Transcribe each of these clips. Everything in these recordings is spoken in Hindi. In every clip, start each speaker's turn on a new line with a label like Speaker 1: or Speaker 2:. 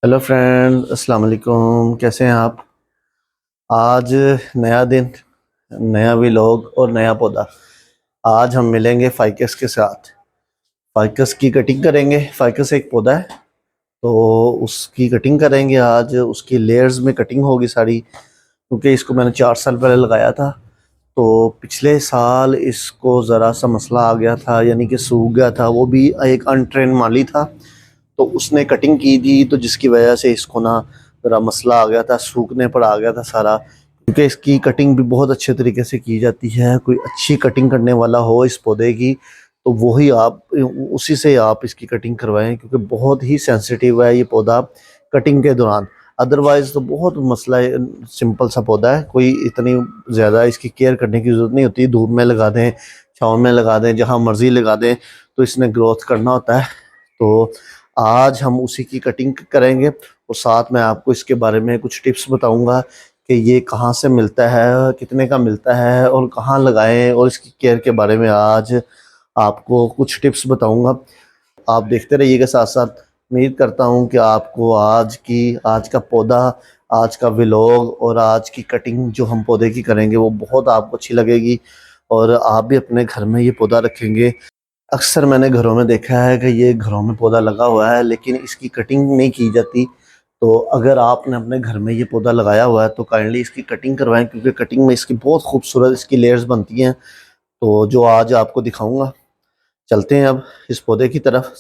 Speaker 1: हेलो फ्रेंड, अस्सलाम वालेकुम। कैसे हैं आप? आज नया दिन, नया व्लॉग और नया पौधा। आज हम मिलेंगे फाइकस के साथ। फाइकस की कटिंग करेंगे। फाइकस एक पौधा है, तो उसकी कटिंग करेंगे आज। उसकी लेयर्स में कटिंग होगी सारी, क्योंकि इसको मैंने 4 साल पहले लगाया था। तो पिछले साल इसको ज़रा सा मसला आ गया था, यानी कि सूख गया था। वो भी एक अनट्रेन माली था, तो उसने कटिंग की थी, तो जिसकी वजह से इसको ना ज़रा मसला आ गया था, सूखने पर आ गया था सारा। क्योंकि इसकी कटिंग भी बहुत अच्छे तरीके से की जाती है। कोई अच्छी कटिंग करने वाला हो इस पौधे की, तो वही आप, उसी से आप इसकी कटिंग करवाएं, क्योंकि बहुत ही सेंसिटिव है ये पौधा कटिंग के दौरान। अदरवाइज तो बहुत मसला है। सिंपल सा पौधा है, कोई इतनी ज़्यादा इसकी केयर करने की ज़रूरत नहीं होती। धूप में लगा दें, छाँव में लगा दें, जहाँ मर्जी लगा दें, तो इसने ग्रोथ करना होता है। तो आज हम उसी की कटिंग करेंगे, और साथ में आपको इसके बारे में कुछ टिप्स बताऊंगा कि ये कहाँ से मिलता है, कितने का मिलता है और कहाँ लगाएं, और इसकी केयर के बारे में आज आपको कुछ टिप्स बताऊंगा। आप देखते रहिएगा साथ साथ। उम्मीद करता हूँ कि आपको आज का पौधा, आज का व्लॉग और आज की कटिंग जो हम पौधे की करेंगे वो बहुत आपको अच्छी लगेगी, और आप भी अपने घर में ये पौधा रखेंगे। अक्सर मैंने घरों में देखा है कि ये घरों में पौधा लगा हुआ है, लेकिन इसकी कटिंग नहीं की जाती। तो अगर आपने अपने घर में ये पौधा लगाया हुआ है तो काइंडली इसकी कटिंग करवाएं, क्योंकि कटिंग में इसकी बहुत खूबसूरत इसकी लेयर्स बनती हैं, तो जो आज आपको दिखाऊंगा। चलते हैं अब इस पौधे की तरफ।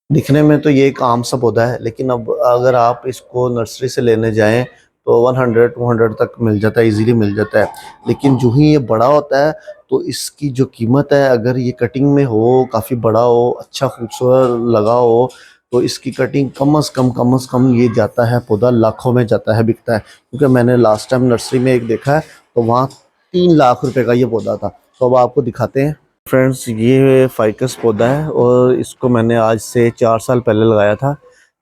Speaker 1: दिखने में तो ये एक आम सा पौधा है, लेकिन अब अगर आप इसको नर्सरी से लेने जाएं तो 100-200 तक मिल जाता है, इजीली मिल जाता है। लेकिन जो ही ये बड़ा होता है, तो इसकी जो कीमत है, अगर ये कटिंग में हो, काफ़ी बड़ा हो, अच्छा खूबसूरत लगा हो, तो इसकी कटिंग कम से कम ये जाता है, पौधा लाखों में जाता है, बिकता है। क्योंकि मैंने लास्ट टाइम नर्सरी में एक देखा है, तो वहाँ 3 लाख रुपए का ये पौधा था। तो अब आपको दिखाते हैं। फ्रेंड्स, ये फाइकस पौधा है, और इसको मैंने आज से 4 साल पहले लगाया था।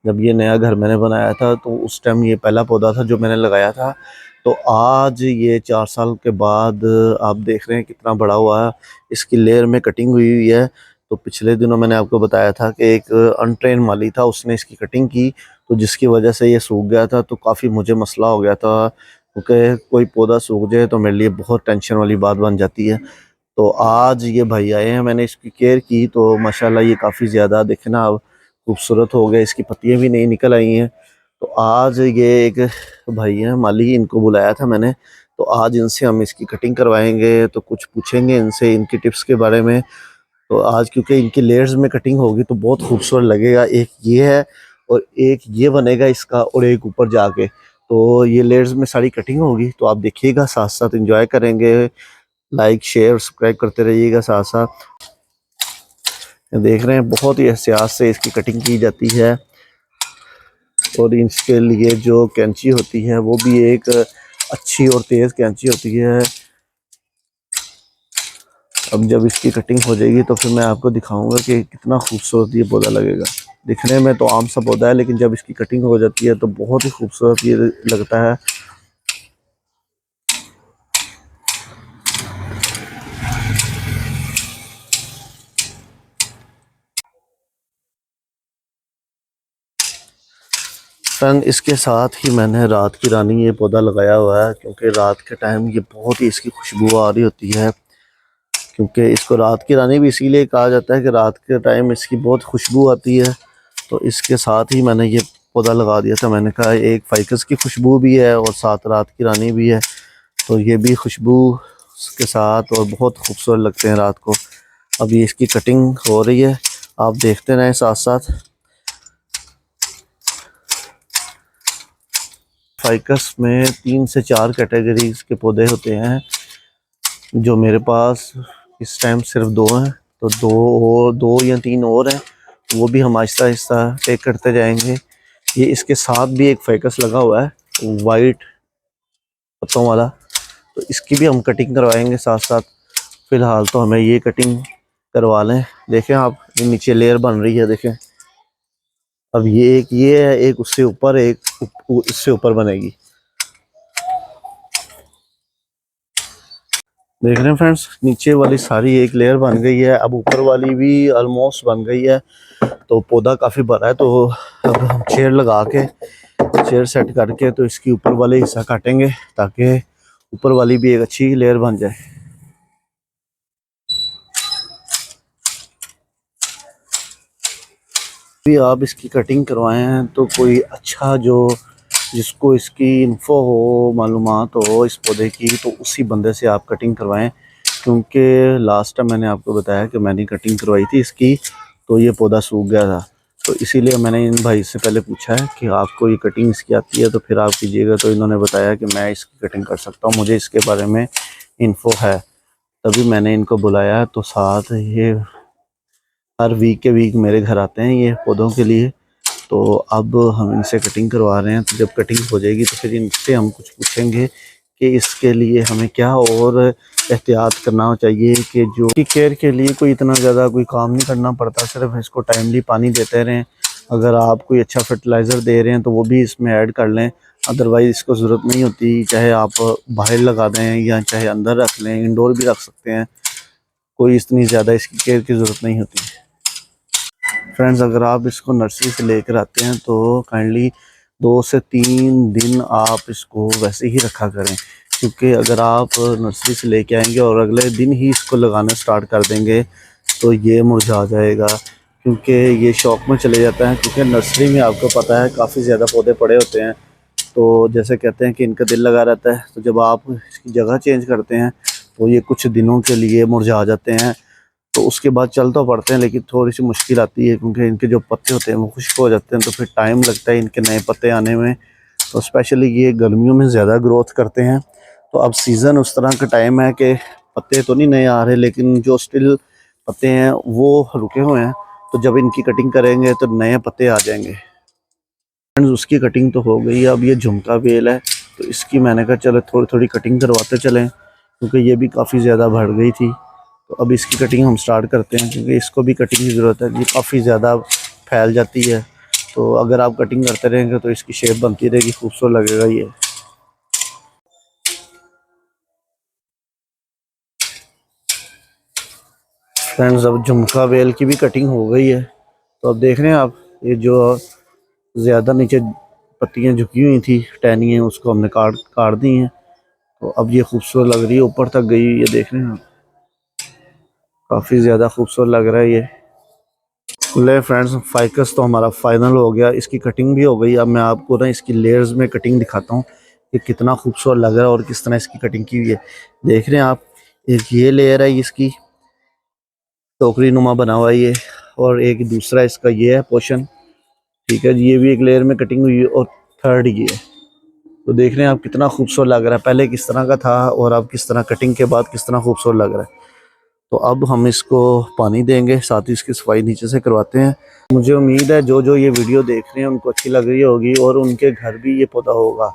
Speaker 1: जब ये नया घर मैंने बनाया था, तो उस टाइम ये पहला पौधा था जो मैंने लगाया था। तो आज ये 4 साल के बाद आप देख रहे हैं कितना बड़ा हुआ है। इसकी लेयर में कटिंग हुई हुई है। तो पिछले दिनों मैंने आपको बताया था कि एक अनट्रेन माली था, उसने इसकी कटिंग की, तो जिसकी वजह से ये सूख गया था। तो काफ़ी मुझे मसला हो गया था, क्योंकि कोई पौधा सूख जाए तो मेरे लिए बहुत टेंशन वाली बात बन जाती है। तो आज ये भाई आए हैं, मैंने इसकी केयर की, तो माशाल्लाह ये काफ़ी ज़्यादा देखना अब खूबसूरत हो गया। इसकी पत्तियां भी नई निकल आई हैं। तो आज ये एक भाई हैं माली, इनको बुलाया था मैंने। तो आज इनसे हम इसकी कटिंग करवाएंगे, तो कुछ पूछेंगे इनसे इनकी टिप्स के बारे में। तो आज क्योंकि इनकी लेयर्स में कटिंग होगी तो बहुत खूबसूरत लगेगा। एक ये है, और एक ये बनेगा इसका, और एक ऊपर जाके। तो ये लेयर्स में सारी कटिंग होगी, तो आप देखिएगा, साथ साथ इंजॉय करेंगे। लाइक शेयर सब्सक्राइब करते रहिएगा साथ साथ। देख रहे हैं बहुत ही एहतियात से इसकी कटिंग की जाती है, और इसके लिए जो कैंची होती है वो भी एक अच्छी और तेज़ कैंची होती है। अब जब इसकी कटिंग हो जाएगी तो फिर मैं आपको दिखाऊंगा कि कितना खूबसूरत ये पौधा लगेगा। दिखने में तो आम सा पौधा है, लेकिन जब इसकी कटिंग हो जाती है तो बहुत ही खूबसूरत ये लगता है। फ्रेंड, इसके साथ ही मैंने रात की रानी ये पौधा लगाया हुआ है, क्योंकि रात के टाइम ये बहुत ही इसकी खुशबू आ रही होती है। क्योंकि इसको रात की रानी भी इसीलिए कहा जाता है कि रात के टाइम इसकी बहुत खुशबू आती है। तो इसके साथ ही मैंने ये पौधा लगा दिया था। मैंने कहा एक फाइकस की खुशबू भी है और साथ रात की रानी भी है, तो ये भी खुशबू के साथ और बहुत खूबसूरत लगते हैं रात को। अब ये इसकी कटिंग हो रही है, आप देखते रहें साथ साथ। फाइकस में 3 से 4 कैटेगरीज के पौधे होते हैं, जो मेरे पास इस टाइम सिर्फ 2 हैं। तो 2 या 3 और हैं, वो भी हम आहिस्ता आहिस्ता टेक करते जाएंगे। ये इसके साथ भी एक फाइकस लगा हुआ है वाइट पत्तों वाला, तो इसकी भी हम कटिंग करवाएंगे साथ साथ। फिलहाल तो हमें ये कटिंग करवा लें। देखें आप, ये नीचे लेयर बन रही है, देखें। अब ये है, एक उससे ऊपर, एक इससे ऊपर बनेगी। देख रहे हैं फ्रेंड्स, नीचे वाली सारी एक लेयर बन गई है, अब ऊपर वाली भी ऑलमोस्ट बन गई है। तो पौधा काफ़ी बड़ा है, तो अब हम चेयर लगा के, चेयर सेट करके तो इसकी ऊपर वाले हिस्सा काटेंगे ताकि ऊपर वाली भी एक अच्छी लेयर बन जाए। भी आप इसकी कटिंग करवाएं हैं तो कोई अच्छा जो जिसको इसकी इन्फो हो, मालूमात हो इस पौधे की, तो उसी बंदे से आप कटिंग करवाएं। क्योंकि लास्ट टाइम मैंने आपको बताया कि मैंने कटिंग करवाई थी इसकी, तो ये पौधा सूख गया था। तो इसीलिए मैंने इन भाई से पहले पूछा है कि आपको ये कटिंग इसकी आती है तो फिर आप कीजिएगा। तो इन्होंने बताया कि मैं इसकी कटिंग कर सकता हूँ, मुझे इसके बारे में इन्फो है, तभी मैंने इनको बुलाया है। तो साथ ये हर वीक के वीक मेरे घर आते हैं ये पौधों के लिए। तो अब हम इनसे कटिंग करवा रहे हैं, तो जब कटिंग हो जाएगी तो फिर इनसे हम कुछ पूछेंगे कि इसके लिए हमें क्या और एहतियात करना चाहिए, कि जो की केयर के लिए कोई इतना ज़्यादा कोई काम नहीं करना पड़ता, सिर्फ इसको टाइमली पानी देते रहें। अगर आप कोई अच्छा फर्टिलाइज़र दे रहे हैं तो वो भी इसमें ऐड कर लें, अदरवाइज़ इसको ज़रूरत नहीं होती। चाहे आप बाहर लगा दें या चाहे अंदर रख लें, इंडोर भी रख सकते हैं, कोई इतनी ज़्यादा इसकी केयर की ज़रूरत नहीं होती। फ्रेंड्स, अगर आप इसको नर्सरी से लेकर आते हैं तो काइंडली 2 से 3 दिन आप इसको वैसे ही रखा करें। क्योंकि अगर आप नर्सरी से लेके आएंगे और अगले दिन ही इसको लगाना स्टार्ट कर देंगे तो ये मुरझा जाएगा, क्योंकि ये शौक में चले जाता है। क्योंकि नर्सरी में आपको पता है काफ़ी ज़्यादा पौधे पड़े होते हैं, तो जैसे कहते हैं कि इनका दिल लगा रहता है। तो जब आप इसकी जगह चेंज करते हैं तो ये कुछ दिनों के लिए मुरझा जाते हैं। तो उसके बाद चल तो पड़ते हैं, लेकिन थोड़ी सी मुश्किल आती है क्योंकि इनके जो पत्ते होते हैं वो खुश्क हो जाते हैं, तो फिर टाइम लगता है इनके नए पत्ते आने में। तो स्पेशली ये गर्मियों में ज़्यादा ग्रोथ करते हैं। तो अब सीज़न उस तरह का टाइम है कि पत्ते तो नहीं नए आ रहे, लेकिन जो स्टिल पत्ते हैं वो रुके हुए हैं। तो जब इनकी कटिंग करेंगे तो नए पत्ते आ जाएंगे। फ्रेंड्स, उसकी कटिंग तो हो गई है। अब ये झुमका बेल है, तो इसकी मैंने कहा चलो थोड़ी थोड़ी कटिंग करवाते चलें, क्योंकि ये भी काफ़ी ज़्यादा बढ़ गई थी। तो अब इसकी कटिंग हम स्टार्ट करते हैं, क्योंकि इसको भी कटिंग की ज़रूरत है, ये काफ़ी ज़्यादा फैल जाती है। तो अगर आप कटिंग करते रहेंगे तो इसकी शेप बनती रहेगी, खूबसूरत लगेगा ये। फ्रेंड्स, अब झुमका बेल की भी कटिंग हो गई है। तो अब देख रहे हैं आप, ये जो ज़्यादा नीचे पत्तियां झुकी हुई थी, टहनियाँ, उसको हमने काट काट दी हैं। तो अब ये खूबसूरत लग रही है, ऊपर तक गई, ये देख रहे हैं आप, काफ़ी ज़्यादा खूबसूरत लग रहा है ये। ले फ्रेंड्स, फाइकस तो हमारा फाइनल हो गया, इसकी कटिंग भी हो गई। अब मैं आपको ना इसकी लेयर्स में कटिंग दिखाता हूँ कि कितना खूबसूरत लग रहा है और किस तरह इसकी कटिंग की हुई है। देख रहे हैं आप, एक ये लेयर है इसकी, टोकरी नुमा बना हुआ है ये, और एक दूसरा इसका ये है पोर्शन। ठीक है जी, ये भी एक लेयर में कटिंग हुई है, और थर्ड ये है। तो देख रहे हैं आप कितना खूबसूरत लग रहा है, पहले किस तरह का था और अब किस तरह कटिंग के बाद किस तरह खूबसूरत लग रहा है। तो अब हम इसको पानी देंगे, साथ ही इसकी सफाई नीचे से करवाते हैं। मुझे उम्मीद है जो जो ये वीडियो देख रहे हैं उनको अच्छी लग रही होगी और उनके घर भी ये पौधा होगा।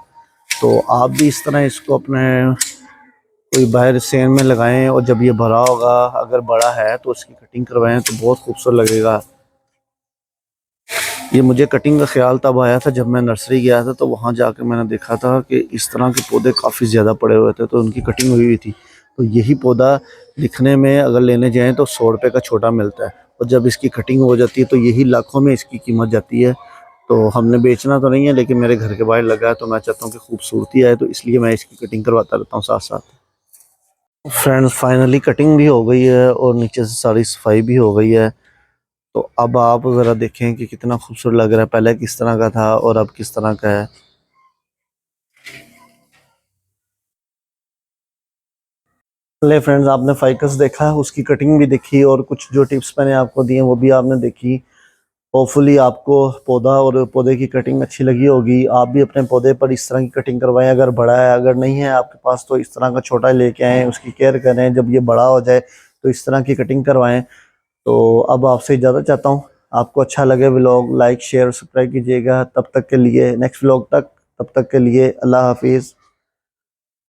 Speaker 1: तो आप भी इस तरह इसको अपने कोई बाहर सेन में लगाएं, और जब ये भरा होगा, अगर बड़ा है तो उसकी कटिंग करवाएं तो बहुत खूबसूरत लगेगा। ये मुझे कटिंग का ख्याल तब आया था जब मैं नर्सरी गया था, तो वहाँ जाकर मैंने देखा था कि इस तरह के पौधे काफ़ी ज़्यादा पड़े हुए थे, तो उनकी कटिंग हुई हुई थी। तो यही पौधा दिखने में अगर लेने जाएं तो 100 रुपये का छोटा मिलता है, और जब इसकी कटिंग हो जाती है तो यही लाखों में इसकी कीमत जाती है। तो हमने बेचना तो नहीं है, लेकिन मेरे घर के बाहर लगा है, तो मैं चाहता हूँ कि खूबसूरती आए, तो इसलिए मैं इसकी कटिंग करवाता रहता हूँ साथ साथ। फ्रेंड्स, फाइनली कटिंग भी हो गई है और नीचे से सारी सफाई भी हो गई है। तो अब आप ज़रा देखें कि कितना खूबसूरत लग रहा है, पहले किस तरह का था और अब किस तरह का है। चलिए फ्रेंड्स, आपने फाइकस देखा, उसकी कटिंग भी देखी, और कुछ जो टिप्स मैंने आपको दिए वो भी आपने देखी। होपफुली आपको पौधा और पौधे की कटिंग अच्छी लगी होगी। आप भी अपने पौधे पर इस तरह की कटिंग करवाएं, अगर बड़ा है, अगर नहीं है आपके पास तो इस तरह का छोटा लेके आएँ, उसकी केयर करें, जब ये बड़ा हो जाए तो इस तरह की कटिंग करवाएं। तो अब आपसे इजाज़त चाहता हूँ। आपको अच्छा लगे व्लॉग, लाइक शेयर सब्सक्राइब कीजिएगा। तब तक के लिए नेक्स्ट व्लॉग तक, तब तक के लिए अल्लाह हाफिज़।